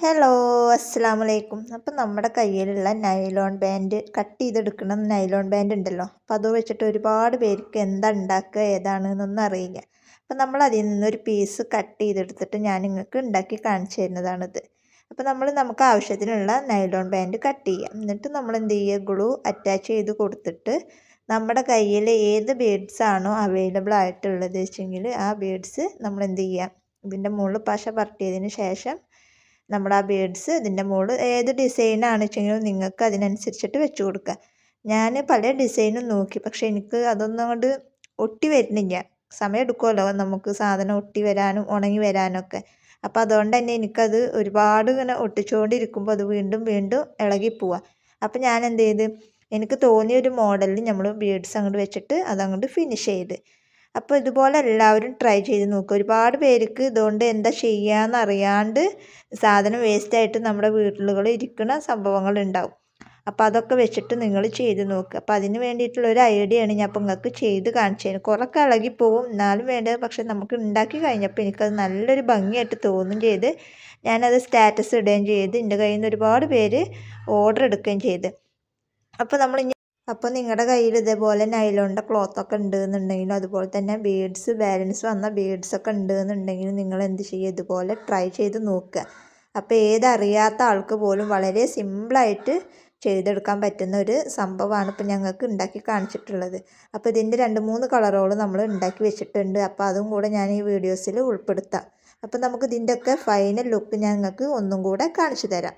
Hello, അസ്സലാമു അലൈക്കും. അപ്പം നമ്മുടെ കയ്യിലുള്ള നൈലോൺ ബാൻഡ് കട്ട് ചെയ്തെടുക്കുന്ന നൈലോൺ ബാൻഡ് ഉണ്ടല്ലോ, അപ്പം അത് വെച്ചിട്ട് ഒരുപാട് പേർക്ക് എന്താ ഉണ്ടാക്കുക ഏതാണെന്നൊന്നും അറിയില്ല. അപ്പം നമ്മൾ അതിൽ നിന്നൊരു പീസ് കട്ട് ചെയ്തെടുത്തിട്ട് ഞാൻ നിങ്ങൾക്ക് ഉണ്ടാക്കി കാണിച്ചു തരുന്നതാണിത്. അപ്പം നമുക്ക് ആവശ്യത്തിനുള്ള നൈലോൺ ബാൻഡ് കട്ട് ചെയ്യാം. എന്നിട്ട് നമ്മൾ എന്ത് ചെയ്യുക, ഗ്ലൂ അറ്റാച്ച് ചെയ്ത് കൊടുത്തിട്ട് നമ്മുടെ കയ്യിൽ ഏത് ബീഡ്സ് ആണോ അവൈലബിൾ ആയിട്ടുള്ളത് വെച്ചെങ്കിൽ ആ ബീഡ്സ് നമ്മൾ എന്ത് ചെയ്യുക, ഇതിൻ്റെ മുകളിൽ പശ പരട്ടിയതിന് ശേഷം നമ്മുടെ ആ ബീഡ്സ് ഇതിൻ്റെ മുകളിൽ ഏത് ഡിസൈനാണ് വെച്ചെങ്കിലും നിങ്ങൾക്ക് അതിനനുസരിച്ചിട്ട് വെച്ച് കൊടുക്കുക. ഞാൻ പല ഡിസൈനും നോക്കി, പക്ഷേ എനിക്ക് അതൊന്നും കൊണ്ട് ഒട്ടി വരുന്നില്ല. സമയം എടുക്കുമല്ലോ നമുക്ക് സാധനം ഒട്ടി വരാനും ഉണങ്ങി വരാനൊക്കെ. അപ്പോൾ അതുകൊണ്ട് തന്നെ എനിക്കത് ഒരുപാട് ഇങ്ങനെ ഒട്ടിച്ചുകൊണ്ടിരിക്കുമ്പോൾ അത് വീണ്ടും വീണ്ടും ഇളകിപ്പോവുക. അപ്പോൾ ഞാൻ എന്ത് ചെയ്ത്, എനിക്ക് തോന്നിയൊരു മോഡലിൽ നമ്മൾ ബീഡ്സ് അങ്ങോട്ട് വെച്ചിട്ട് അതങ്ങോട്ട് ഫിനിഷ് ചെയ്ത്. അപ്പോൾ ഇതുപോലെ എല്ലാവരും ട്രൈ ചെയ്ത് നോക്കുക. ഒരുപാട് പേർക്ക് ഇതുകൊണ്ട് എന്താ ചെയ്യാന്ന് അറിയാണ്ട് സാധനം വേസ്റ്റായിട്ട് നമ്മുടെ വീട്ടിലുകൾ ഇരിക്കുന്ന സംഭവങ്ങളുണ്ടാവും. അപ്പോൾ അതൊക്കെ വെച്ചിട്ട് നിങ്ങൾ ചെയ്ത് നോക്കുക. അപ്പോൾ അതിന് വേണ്ടിയിട്ടുള്ള ഒരു ഐഡിയയാണ് ഞാൻ അപ്പോൾ നിങ്ങൾക്ക് ചെയ്ത് കാണിച്ചു തരുന്നത്. കുറേയൊക്കെ ഇളകിപ്പോവും, എന്നാലും വേണ്ടത്. പക്ഷെ നമുക്ക് ഉണ്ടാക്കി കഴിഞ്ഞപ്പോൾ എനിക്കത് നല്ലൊരു ഭംഗിയായിട്ട് തോന്നുകയും ചെയ്ത് ഞാനത് സ്റ്റാറ്റസ് ഇടുകയും ചെയ്ത് എൻ്റെ കയ്യിൽ നിന്ന് ഒരുപാട് പേര് ഓർഡർ എടുക്കുകയും ചെയ്ത്. അപ്പോൾ നിങ്ങളുടെ കയ്യിൽ ഇതേപോലെ നൈലോണിൻ്റെ ക്ലോത്തൊക്കെ ഉണ്ടെന്നുണ്ടെങ്കിലും അതുപോലെ തന്നെ ബീഡ്സ് ബാലൻസ് വന്ന ബീഡ്സൊക്കെ ഉണ്ടെന്നുണ്ടെങ്കിലും നിങ്ങൾ എന്ത് ചെയ്യുക, ഇതുപോലെ ട്രൈ ചെയ്ത് നോക്കുക. അപ്പോൾ ഏതറിയാത്ത ആൾക്ക് പോലും വളരെ സിമ്പിളായിട്ട് ചെയ്തെടുക്കാൻ പറ്റുന്ന ഒരു സംഭവമാണ് ഇപ്പോൾ ഞങ്ങൾക്ക് ഉണ്ടാക്കി കാണിച്ചിട്ടുള്ളത്. അപ്പോൾ ഇതിൻ്റെ 2-3 കളറുകൾ നമ്മൾ ഉണ്ടാക്കി വെച്ചിട്ടുണ്ട്. അപ്പോൾ അതും കൂടെ ഞാൻ ഈ വീഡിയോസിൽ ഉൾപ്പെടുത്താം. അപ്പോൾ നമുക്ക് ഇതിൻ്റെയൊക്കെ ഫൈനൽ ലുക്ക് ഞങ്ങൾക്ക് ഒന്നും കൂടെ കാണിച്ചു തരാം.